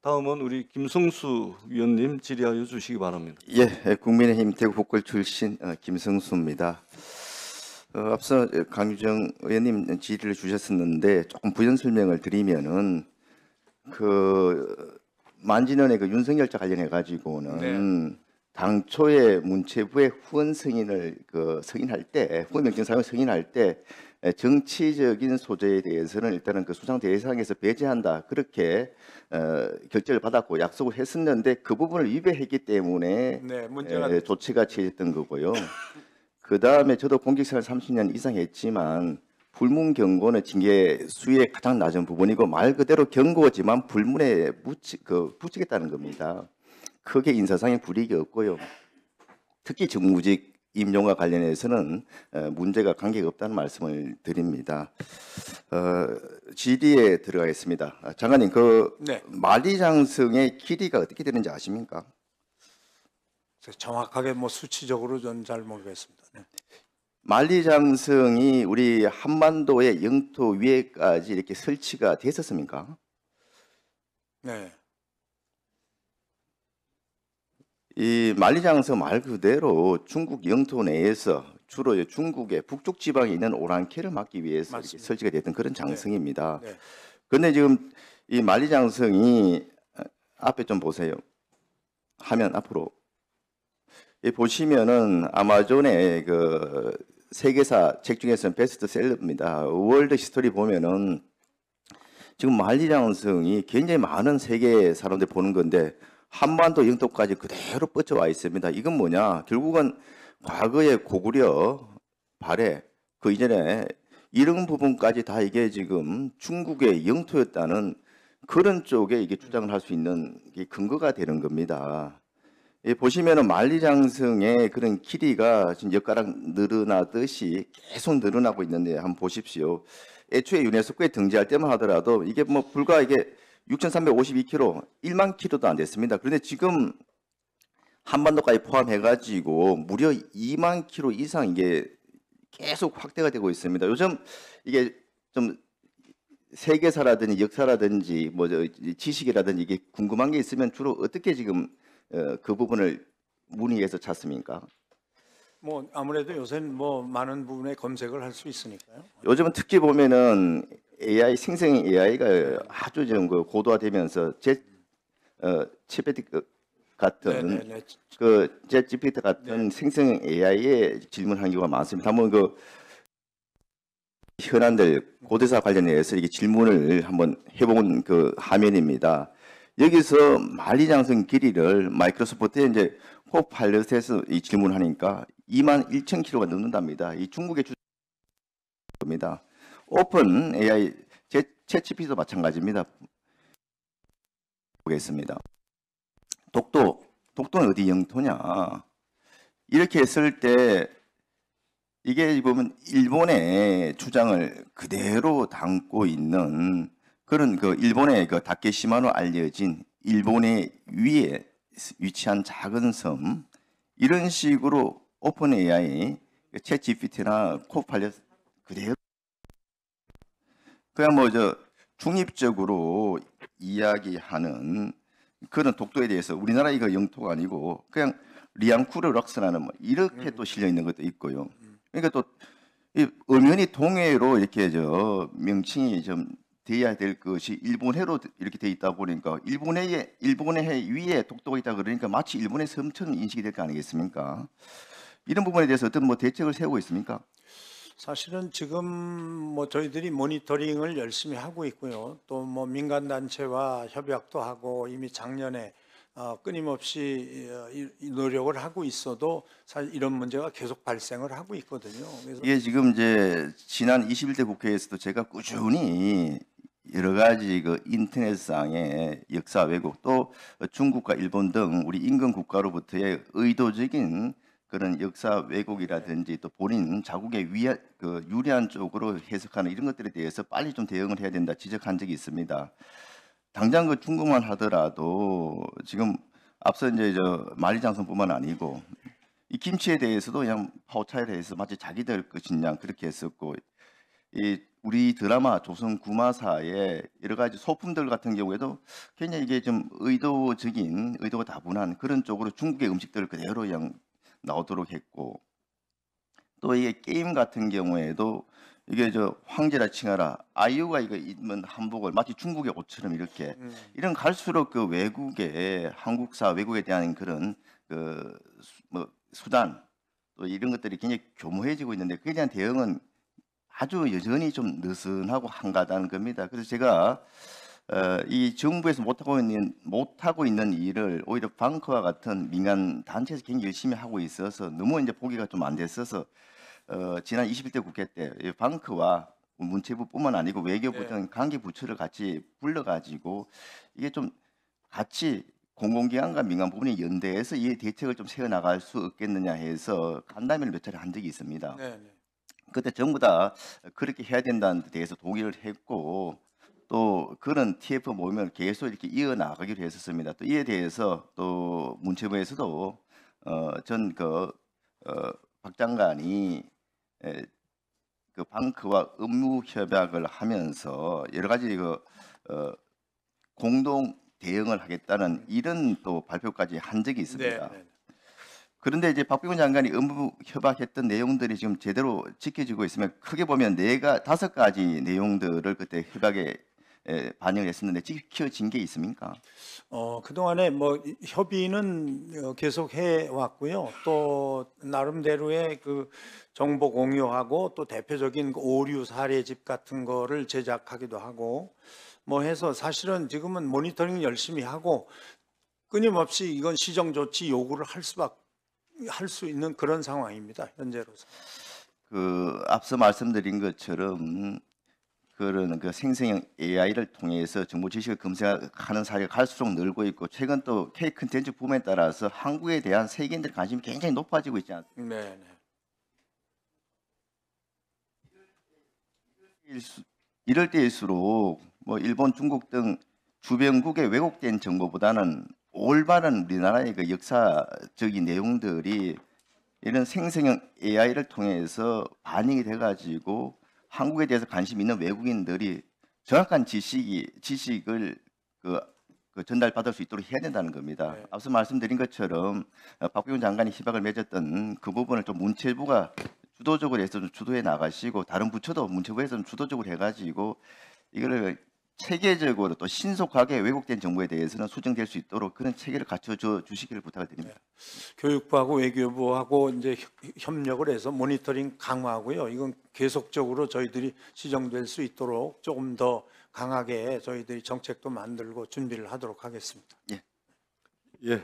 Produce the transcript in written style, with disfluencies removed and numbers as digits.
다음은 우리 김성수 위원님 질의하여 주시기 바랍니다. 예, 국민의힘 대구 북구 출신 김성수입니다. 앞서 강유정 의원님 질의를 주셨었는데 조금 부연 설명을 드리면은 만진원의 윤석열자 관련해 가지고는 당초에 문체부의 후원 승인을 승인할 때 후원 명령 사용 승인할 때 정치적인 소재에 대해서는 일단은 수상 대상에서 배제한다 그렇게 결재를 받았고 약속을 했었는데 그 부분을 위배했기 때문에 조치가 취해졌던 거고요. 그 다음에 저도 공직생활 30년 이상 했지만 불문 경고는 징계 수위의 가장 낮은 부분이고 말 그대로 경고지만 불문에 붙이겠다는 겁니다. 크게 인사상의 불이익이 없고요. 특히 정무직 임용과 관련해서는 문제가 관계가 없다는 말씀을 드립니다. 질의에 들어가겠습니다. 장관님, 만리장성의 길이가 어떻게 되는지 아십니까? 정확하게 수치적으로 저는 잘 모르겠습니다. 네. 만리장성이 우리 한반도의 영토 위에까지 이렇게 설치가 됐었습니까? 네. 이 만리장성 말 그대로 중국 영토 내에서 주로 중국의 북쪽 지방에 있는 오랑캐를 막기 위해서 이렇게 설치가 됐던 그런 장성입니다. 그런데 지금 이 만리장성이 앞에 좀 보세요. 화면 앞으로. 보시면은 아마존의 세계사 책 중에서는 베스트셀러입니다. 월드 히스토리 보면은 지금 만리장성이 굉장히 많은 세계 사람들이 보는 건데 한반도 영토까지 그대로 뻗쳐와 있습니다. 이건 뭐냐? 결국은 과거의 고구려, 발해 그 이전에 이런 부분까지 다 이게 지금 중국의 영토였다는 그런 쪽에 이게 주장을 할 수 있는 근거가 되는 겁니다. 보시면은 만리장성의 그런 길이가 지금 엿가락 늘어나듯이 계속 늘어나고 있는데 한번 보십시오. 애초에 유네스코에 등재할 때만 하더라도 이게 불과 이게 6,352km, 1만 km도 안 됐습니다. 그런데 지금 한반도까지 포함해가지고 무려 2만 km 이상 이게 계속 확대가 되고 있습니다. 요즘 이게 좀 세계사라든지 역사라든지 지식이라든지 이게 궁금한 게 있으면 주로 어떻게 지금 그 부분을 문의해서 찾습니까? 아무래도 요새는 많은 부분에 검색을 할 수 있으니까요. 요즘은 특히 보면은 AI 생성 AI가 아주 좀 고도화되면서 GPT 같은 GPT 같은 생성 AI에 질문하는 경우가 많습니다. 한번 현안들 고대사 관련해서 이게 질문을 한번 해본 화면입니다. 여기서 만리장성 길이를 마이크로소프트에 이제 코파일럿에서 이 질문하니까 21,000km가 넘는답니다. 이 중국의 주입니다. 오픈 AI 챗GPT도 마찬가지입니다. 보겠습니다. 독도는 어디 영토냐? 이렇게 했을 때 이게 보면 일본의 주장을 그대로 담고 있는 그런 일본의 다케시마로 알려진 일본의 위에 위치한 작은 섬 이런 식으로 오픈 AI 챗GPT나 코파일럿 그대로 그냥 중립적으로 이야기하는 그런 독도에 대해서 우리나라 이거 영토가 아니고 그냥 리앙쿠르 럭스라는 이렇게 또 실려 있는 것도 있고요. 그러니까 또 이 엄연히 동해로 이렇게 명칭이 좀 돼야 될 것이 일본해로 이렇게 돼 있다 보니까 일본해 위에 독도가 있다 그러니까 마치 일본의 섬처럼 인식이 될 거 아니겠습니까? 이런 부분에 대해서 어떤 대책을 세우고 있습니까? 사실은 지금 저희들이 모니터링을 열심히 하고 있고요. 또 민간 단체와 협약도 하고 이미 작년에 끊임없이 노력을 하고 있어도 사실 이런 문제가 계속 발생을 하고 있거든요. 그래서 이게 지금 이제 지난 21대 국회에서도 제가 꾸준히 여러 가지 인터넷상의 역사 왜곡 또 중국과 일본 등 우리 인근 국가로부터의 의도적인 그런 역사 왜곡이라든지 또 본인 자국에 유리한 쪽으로 해석하는 이런 것들에 대해서 빨리 좀 대응을 해야 된다 지적한 적이 있습니다. 당장 중국만 하더라도 지금 앞서 이제 만리장성뿐만 아니고 이 김치에 대해서도 그냥 파오차이를 해서 마치 자기들 것이냐 그렇게 했었고 이 우리 드라마 조선 구마사의 여러 가지 소품들 같은 경우에도 굉장히 이게 좀 의도가 다분한 그런 쪽으로 중국의 음식들을 그대로 그냥 나오도록 했고, 또 이게 게임 같은 경우에도 이게 저 황제라 칭하라 아이유가 이거 입은 한복을 마치 중국의 옷처럼 이렇게 이런 갈수록 그 외국의 한국사 외국에 대한 그런 그 뭐 수단 또 이런 것들이 굉장히 교모해지고 있는데 그에 대한 대응은 아주 여전히 좀 느슨하고 한가하다는 겁니다. 그래서 제가 이 정부에서 못하고 있는 일을 오히려 방크와 같은 민간 단체에서 굉장히 열심히 하고 있어서 너무 이제 보기가 좀 안 됐어서 지난 21대 국회 때 이 방크와 문체부뿐만 아니고 외교부 네. 등 관계 부처를 같이 불러가지고 이게 좀 같이 공공기관과 민간 부분이 연대해서 이 대책을 좀 세워나갈 수 없겠느냐 해서 간담회를 몇 차례 한 적이 있습니다. 네, 네. 그때 전부 다 그렇게 해야 된다는 데 대해서 동의를 했고 또 그런 TF 모임을 계속 이렇게 이어나가기로 했었습니다. 또 이에 대해서 또 문체부에서도 박 장관이 그 방크와 업무 협약을 하면서 여러 가지 공동 대응을 하겠다는 이런 또 발표까지 한 적이 있습니다. 네, 네. 그런데 이제 박병훈 장관이 업무 협약했던 내용들이 지금 제대로 지켜지고 있으면 크게 보면 5가지 내용들을 그때 협약에 반영을 했었는데 지켜진 게 있습니까? 그동안에 뭐 협의는 계속 해 왔고요. 또 나름대로의 그 정보 공유하고 또 대표적인 그 오류 사례집 같은 거를 제작하기도 하고 뭐 해서 사실은 지금은 모니터링 열심히 하고 끊임없이 이건 시정 조치 요구를 할 수 있는 그런 상황입니다. 현재로서. 그 앞서 말씀드린 것처럼 그런 그 생성형 AI를 통해서 정보 지식을 검색하는 사례가 갈수록 늘고 있고 최근 또 K 컨텐츠 붐에 따라서 한국에 대한 세계인들의 관심이 굉장히 높아지고 있지 않습니까? 네, 네. 이럴 때일수록 뭐 일본, 중국 등 주변국의 왜곡된 정보보다는 올바른 우리나라의 그 역사적인 내용들이 이런 생성형 AI를 통해서 반영이 돼가지고 한국에 대해서 관심 있는 외국인들이 정확한 지식을 전달받을 수 있도록 해야 된다는 겁니다. 네. 앞서 말씀드린 것처럼 박병훈 장관이 협약을 맺었던 그 부분을 좀 문체부가 주도적으로 해서 좀 주도해 나가시고 다른 부처도 문체부에서 좀 주도적으로 해가지고 이거를 체계적으로 또 신속하게 왜곡된 정보에 대해서는 수정될 수 있도록 그런 체계를 갖춰줘 주시기를 부탁을 드립니다. 교육부하고 외교부하고 이제 협력을 해서 모니터링 강화하고요. 이건 계속적으로 저희들이 시정될 수 있도록 조금 더 강하게 저희들이 정책도 만들고 준비를 하도록 하겠습니다. 예,